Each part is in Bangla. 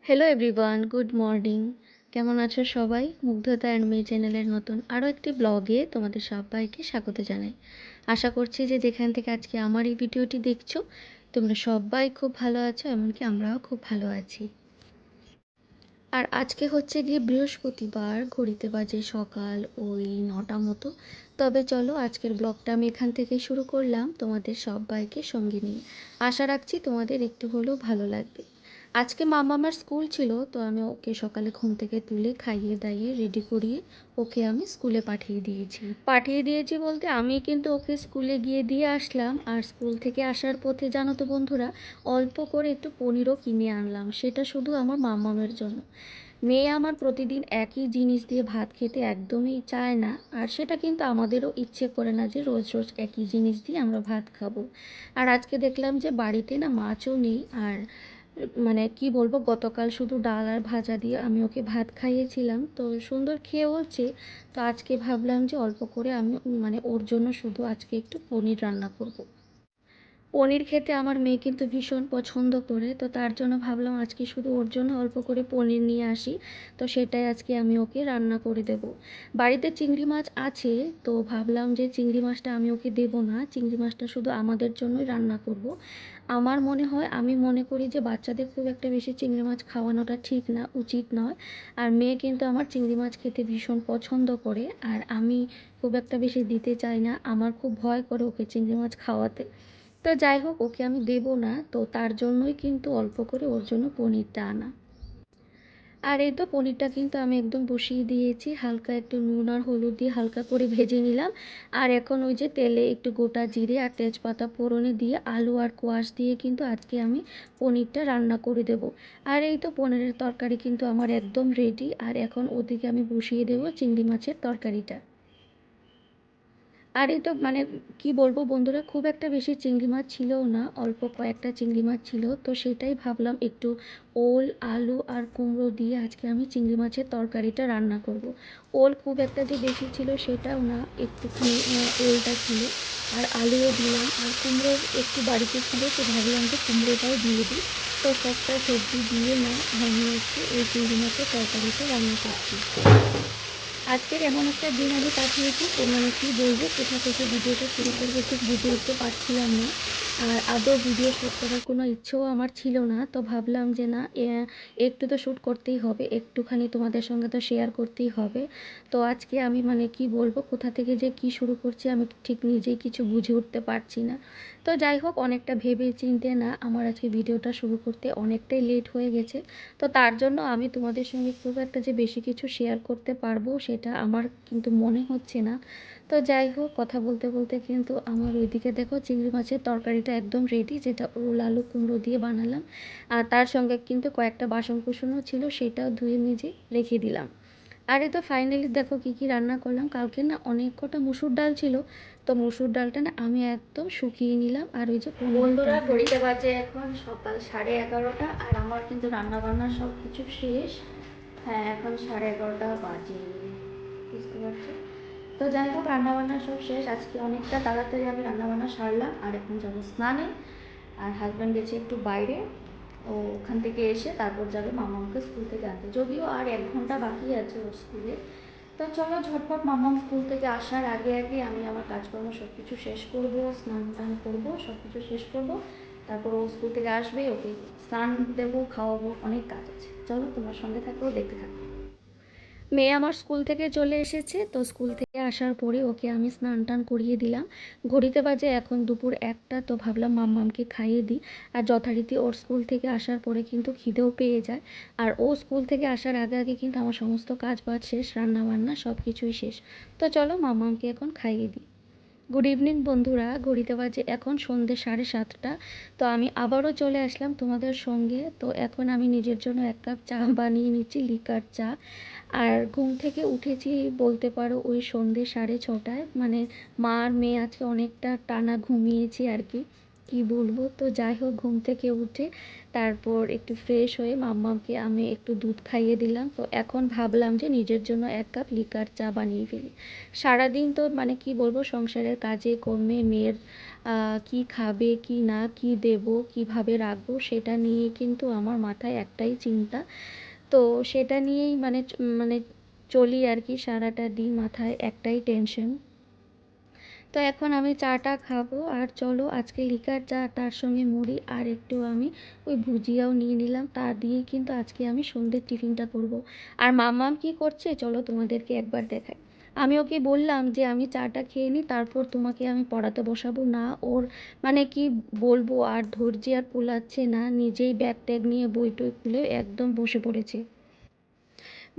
Hello everyone, good morning. কেমন আছো সবাই? মুগ্ধতা অ্যান্ড মি চ্যানেলের নতুন আরও একটি ব্লগে তোমাদের সবাইকে স্বাগত জানাই। আশা করছি যে যেখান থেকে আজকে আমার এই ভিডিওটি দেখছো তোমরা সবাই খুব ভালো আছো, এমনকি আমরাও খুব ভালো আছি। আর আজকে হচ্ছে গিয়ে বৃহস্পতিবার, ঘড়িতে বাজে সকাল ওই 9টা মতো। তবে চলো আজকের ব্লগটা আমি এখান থেকে শুরু করলাম তোমাদের সবাইকে সঙ্গে নিয়ে। আশা রাখছি তোমাদের একটু হলেও ভালো লাগবে। আজকে মামার স্কুল ছিল, তো আমি ওকে সকালে ঘুম থেকে তুলে খাইয়ে দাইয়ে রেডি করিয়ে ওকে আমি স্কুলে পাঠিয়ে দিয়েছি বলতে আমি কিন্তু ওকে স্কুলে গিয়ে দিয়ে আসলাম। আর স্কুল থেকে আসার পথে জানো তো বন্ধুরা, অল্প করে একটু পনিরও কিনে আনলাম, সেটা শুধু আমার মামামের জন্য। মেয়ে আমার প্রতিদিন একই জিনিস দিয়ে ভাত খেতে একদমই চায় না, আর সেটা কিন্তু আমাদেরও ইচ্ছে করে না যে রোজ রোজ একই জিনিস দিয়ে আমরা ভাত খাবো। আর আজকে দেখলাম যে বাড়িতে না মাছও নেই, আর মানে কি বলবো, গতকাল শুধু ডাল আর ভাজা দিয়ে আমি ওকে ভাত খাইয়েছিলাম, তো সুন্দর খেয়ে হচ্ছে। তো আজকে ভাবলাম যে অল্প করে আমি ওর জন্য শুধু আজকে একটু পনির রান্না করব। পনির খেতে আমার মেয়ে কিন্তু ভীষণ পছন্দ করে, তো তার জন্য ভাবলাম আজকে শুধু ওর জন্য অল্প করে পনির নিয়ে আসি। তো সেটাই আজকে আমি ওকে রান্না করে দেব। বাড়িতে চিংড়ি মাছ আছে, তো ভাবলাম যে চিংড়ি মাছটা আমি ওকে দেবো না, চিংড়ি মাছটা শুধু আমাদের জন্যই রান্না করব। আমার মনে হয়, আমি মনে করি যে বাচ্চাদের খুব একটা বেশি চিংড়ি মাছ খাওয়ানোটা ঠিক না, উচিত নয়। আর মেয়ে কিন্তু আমার চিংড়ি মাছ খেতে ভীষণ পছন্দ করে, আর আমি খুব একটা বেশি দিতে চাই না, আমার খুব ভয় করে ওকে চিংড়ি মাছ খাওয়াতে। তো যাই হোক, ওকে আমি দেবো না, তো তার জন্যই কিন্তু অল্প করে ওর জন্য পনিরটা আনা। আর এই তো পনিরটা কিন্তু আমি একদম বসিয়ে দিয়েছি, হালকা একটু নুন আর হলুদ দিয়ে হালকা করে ভেজে নিলাম। আর এখন ওই যে তেলে একটু গোটা জিরে আর তেজপাতা ফোড়নে দিয়ে আলু আর কোয়াশ দিয়ে কিন্তু আজকে আমি পনিরটা রান্না করে দেব। আর এই তো পনিরের তরকারি কিন্তু আমার একদম রেডি, আর এখন ওদিকে আমি বসিয়ে দেবো চিংড়ি মাছের তরকারিটা। আর এই তো কি বলবো বন্ধুরা, খুব একটা বেশি চিংড়ি মাছ ছিলও না, অল্প কয়েকটা চিংড়ি মাছ ছিল, তো সেটাই ভাবলাম একটু ওল আলু আর কুমড়ো দিয়ে আজকে আমি চিংড়ি মাছের তরকারিটা রান্না করব। ওল খুব একটা যে বেশি ছিল সেটাও না, একটুখানি ওলটা ছিল। আর আলুও দিলাম, আর কুমড়ো একটু বাড়িতে ছিল, তো ভাবলাম যে কুমড়োটাও দিয়ে দিই। তো সবটা সবজি দিয়ে না আমি হচ্ছে এই চিংড়ি মাছের তরকারিটা রান্না করছি। আজকের এমন একটা দিন আমি কাটিয়েছি, কী বলবো, কোথা থেকে ভিডিওটা শুরু করবো ঠিক বুঝে উঠতে পারছিলাম না। আর আদৌ ভিডিও শ্যুট করার কোনো ইচ্ছেও আমার ছিল না, তো ভাবলাম যে না, একটু তো শ্যুট করতেই হবে, একটুখানি তোমাদের সঙ্গে তো শেয়ার করতেই হবে। তো আজকে আমি কি বলবো, কোথা থেকে যে কি শুরু করছি আমি ঠিক নিজেই কিছু বুঝে উঠতে পারছি না। তো যাই হোক, অনেকটা ভেবে চিন্তে না আমার আজকে ভিডিওটা শুরু করতে অনেকটাই লেট হয়ে গেছে। তো তার জন্য আমি তোমাদের সঙ্গে খুব একটা যে বেশি কিছু শেয়ার করতে পারবো সেটা আমার কিন্তু মনে হচ্ছে না। তো যাই হোক, কথা বলতে বলতে কিন্তু আমার ওইদিকে দেখো চিংড়ি মাছের তরকারিটা একদম রেডি, যেটা ওল আলু কুমড়ো দিয়ে বানালাম। আর তার সঙ্গে কিন্তু কয়েকটা বাসন কুসনও ছিল, সেটাও ধুয়ে মেজে রেখে দিলাম। আর এই তো ফাইনালি দেখো কী কী রান্না করলাম। কালকে না অনেক কটা মুসুর ডাল ছিল, তো মুসুর ডালটা না আমি একদম শুকিয়ে নিলাম। আর ওই যে বন্ধুরা, ঘড়িতে বাজে এখন সকাল 11:30, আর আমার কিন্তু রান্না বান্না সব কিছু শেষ। হ্যাঁ, এখন 11:30 বাজে, বুঝতে পারছো? তো যাই হোক, রান্নাবান্না সব শেষ, আজকে অনেকটা তাড়াতাড়ি আমি রান্নাবান্না সারলাম। আর এখন যাবো স্নানে, আর হাজব্যান্ড গেছে একটু বাইরে, ও ওখান থেকে এসে তারপর যাবে মামাকে স্কুল থেকে আনতে, যদিও আর 1 ঘন্টা বাকি আছে ওর স্কুলে। তো চলো ঝটপট মামাম স্কুল থেকে আসার আগে আগে আমি আমার কাজকর্ম সব কিছু শেষ করবো, স্নান টান করবো, সব কিছু শেষ করবো। তারপর ও স্কুল থেকে আসবে, ওকে স্নান দেবো, খাওয়াবো, অনেক কাজ আছে। চলো তোমার সঙ্গে থাকো, দেখতে থাকো। মেয়ে আমার স্কুল থেকে চলে এসেছে, তো স্কুল থেকে আসার পরে ওকে আমি স্নান টান করিয়ে দিলাম। ঘড়িতে বাজে এখন দুপুর 1টা, তো ভাবলাম মাম্মামকে খাইয়ে দিই। আর যথারীতি ওর স্কুল থেকে আসার পরে কিন্তু খিদেও পেয়ে যায়। আর ও স্কুল থেকে আসার আগে আগে কিন্তু আমার সমস্ত কাজ বাজ শেষ, রান্না বান্না সব কিছুই শেষ। তো চলো মাম্মামকে এখন খাইয়ে দিই। গুড ইভিনিং বন্ধুরা, ঘড়িতে বাজে এখন সন্ধ্যে 7:30। তো আমি আবারও চলে আসলাম তোমাদের সঙ্গে। তো এখন আমি নিজের জন্য 1 কাপ চা বানিয়ে নিচ্ছি, লিকার চা। আর ঘুম থেকে উঠেছি বলতে পারো ওই সন্ধ্যে 6:30, মা আর মেয়ে আজকে অনেকটা টানা ঘুমিয়েছি আর কি। কি বলবো। তো যাই হোক, ঘুম থেকে উঠে তারপর একটু ফ্রেশ হয়ে মাম্মামকে আমি একটু দুধ খাইয়ে দিলাম। তো এখন ভাবলাম যে নিজের জন্য 1 কাপ লিকার চা বানিয়ে ফেলি। সারাদিন তো মানে কি বলবো, সংসারের কাজে কর্মে মেয়ের কি খাবে কি না, কি দেব, কিভাবে রাখবো, সেটা নিয়ে কিন্তু আমার মাথায় একটাই চিন্তা। তো সেটা নিয়েই মানে চলি আর কি, সারাটা দিন মাথায় একটাই টেনশন। তো এখন আমি চাটা খাবো, আর চলো আজকে লিকার চা, তার সঙ্গে মুড়ি আর একটু আমি ওই ভুজিয়াও নিয়ে নিলাম, তা দিয়েই কিন্তু আজকে আমি সন্ধ্যের টিফিনটা করব। আর মাম্মাম কি করছে চলো তোমাদেরকে একবার দেখাই। আমি ওকে বললাম যে আমি চাটা খেয়ে নিই, তারপর তোমাকে আমি পড়াতে বসাবো। না, ওর মানে কি বলবো, আর ধৈর্য আর কুলাচ্ছে না, নিজেই ব্যাগ ট্যাগ নিয়ে বই টই খুলে একদম বসে পড়েছে।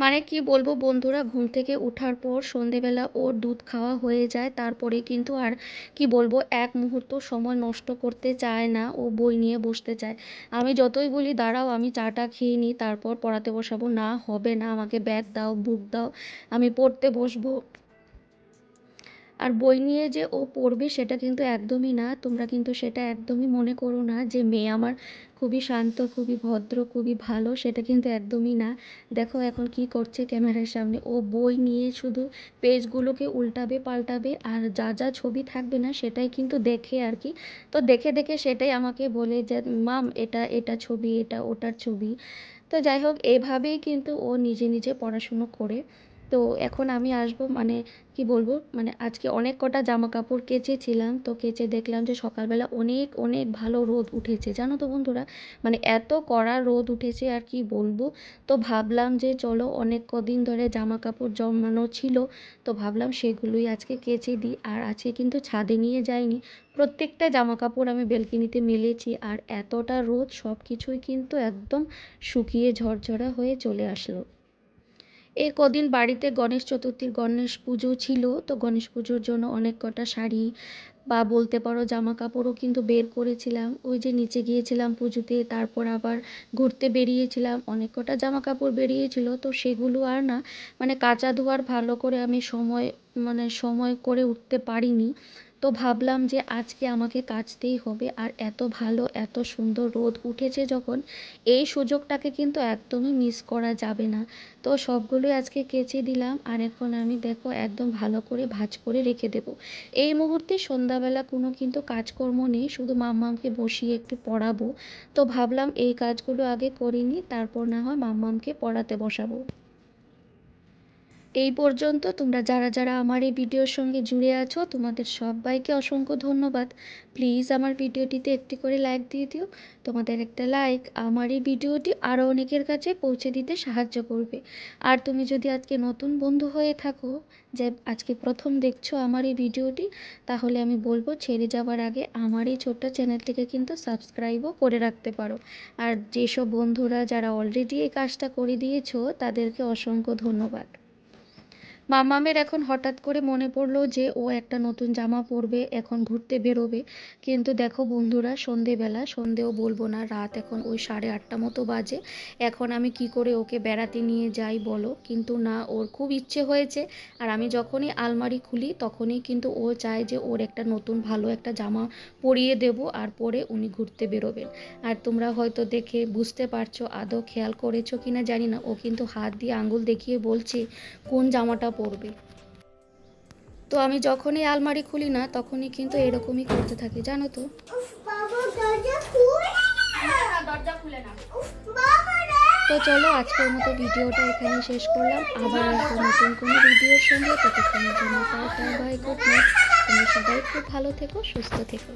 মানে কি বলবো বন্ধুরা, ঘুম থেকে ওঠার পর সন্ধেবেলা ওর দুধ খাওয়া হয়ে যায়, তারপরে কিন্তু আর কি বলবো, এক মুহূর্ত সময় নষ্ট করতে চায় না, ও বই নিয়ে বসতে চায়। আমি যতই বলি দাঁড়াও আমি চাটা খেয়ে নিই তারপর পড়াতে বসাবো, না হবে না, আমাকে ব্যাগ দাও, বুক দাও, আমি পড়তে বসবো। আর বই নিয়ে যে ও পড়বে সেটা কিন্তু একদমই না, তোমরা কিন্তু সেটা একদমই মনে করো না যে মেয়ে আমার খুবই শান্ত, খুবই ভদ্র, খুবই ভালো, সেটা কিন্তু একদমই না। দেখো এখন কি করছে ক্যামেরার সামনে, ও বই নিয়ে শুধু পেজগুলোকে উল্টাবে পাল্টাবে, আর যা যা ছবি থাকবে না সেটাই কিন্তু দেখে আর কি। তো দেখে দেখে সেটাই আমাকে বলে যে মাম এটা এটা ছবি, এটা ওটার ছবি। তো যাই হোক, এভাবেই কিন্তু ও নিজে নিজে পড়াশুনো করে। তো এখন আমি আসবো মানে কি বলবো, মানে আজকে অনেক কটা জামা কাপড় কেচেছিলাম, তো কেচে দেখলাম যে সকালবেলা অনেক অনেক ভালো রোদ উঠেছে, জানো তো বন্ধুরা, মানে এত কড়া রোদ উঠেছে আর কি বলবো। তো ভাবলাম যে চলো, অনেক কদিন ধরে জামা কাপড় জমানো ছিল, তো ভাবলাম সেগুলোই আজকে কেচে দিই। আর আজকে কিন্তু ছাদে নিয়ে যাইনি, প্রত্যেকটা জামা কাপড় আমি বেলকনিতে মেলেছি, আর এতটা রোদ সব কিছুই কিন্তু একদম শুকিয়ে ঝরঝরা হয়ে চলে আসলো। এই কদিন বাড়িতে গণেশ চতুর্থীর গণেশ পুজো ছিল, তো গণেশ পুজোর জন্য অনেক কটা শাড়ি বা বলতে পারো জামা কাপড়ও কিন্তু বের করেছিলাম। ওই যে নিচে গিয়েছিলাম পুজোতে, তারপর আবার ঘুরতে বেরিয়েছিলাম, অনেক কটা জামা কাপড় বেরিয়েছিল, তো সেগুলো আর না মানে কাচা ধোয়ার ভালো করে আমি সময় করে উঠতে পারিনি। তো ভাবলাম যে আজকে আমাকে কাচতেই হবে, আর এত ভালো এত সুন্দর রোদ উঠেছে যখন, এই সুযোগটাকে কিন্তু একদমই মিস করা যাবে না। তো সবগুলোই আজকে কেচে দিলাম, আর এখন আমি দেখো একদম ভালো করে ভাঁজ করে রেখে দেবো। এই মুহূর্তে সন্ধ্যাবেলা কোনো কিন্তু কাজকর্ম নেই, শুধু মাম্মামকে বসিয়ে একটু পড়াবো। তো ভাবলাম এই কাজগুলো আগে করে নিই, তারপর না হয় মাম্মামকে পড়াতে বসাবো। এই পর্যন্ত তোমরা যারা যারা আমার এই ভিডিওর সঙ্গে জুড়ে আছো, তোমাদের সবাইকে অসংখ্য ধন্যবাদ। প্লিজ আমার ভিডিওটিতে একটি করে লাইক দিয়ে দিও। তোমাদের একটা লাইক আমার এই ভিডিওটি আরও অনেকের কাছে পৌঁছে দিতে সাহায্য করবে। আর তুমি যদি আজকে নতুন বন্ধু হয়ে থাকো, যে আজকে প্রথম দেখছো আমার এই ভিডিওটি, তাহলে আমি বলবো ছেড়ে যাওয়ার আগে আমার এই ছোট্ট চ্যানেলটিকে কিন্তু সাবস্ক্রাইবও করে রাখতে পারো। আর যেসব বন্ধুরা যারা অলরেডি এই কাজটা করে দিয়েছো, তাদেরকে অসংখ্য ধন্যবাদ। মামামের এখন হঠাৎ করে মনে পড়লো যে ও একটা নতুন জামা পরবে, এখন ঘুরতে বেরোবে। কিন্তু দেখো বন্ধুরা, সন্ধেবেলা, সন্ধেও বলবো না, রাত এখন ওই 8:30 মতো বাজে, এখন আমি কি করে ওকে বেড়াতে নিয়ে যাই বলো। কিন্তু না, ওর খুব ইচ্ছে হয়েছে। আর আমি যখনই আলমারি খুলি তখনই কিন্তু ও চায় যে ওর একটা নতুন ভালো একটা জামা পরিয়ে দেব, আর পরে উনি ঘুরতে বেরোবেন। আর তোমরা হয়তো দেখে বুঝতে পারছো, আদৌ খেয়াল করেছো কিনা জানি না, ও কিন্তু হাত দিয়ে আঙুল দেখিয়ে বলছে কোন জামাটা পরবে। তো আমি যখনই আলমারি খুলি না তখনই কিন্তু এরকমই করতে থাকি, জানো তো। তো চলো আজকের মতো ভিডিওটা এখানে শেষ করলাম, আবার আসবো নতুন কোনো ভিডিওর সঙ্গে। ততক্ষণের জন্য টাটা, বাই, গুড নাইট। তোমরা সবাই খুব ভালো থেকো, সুস্থ থেকো।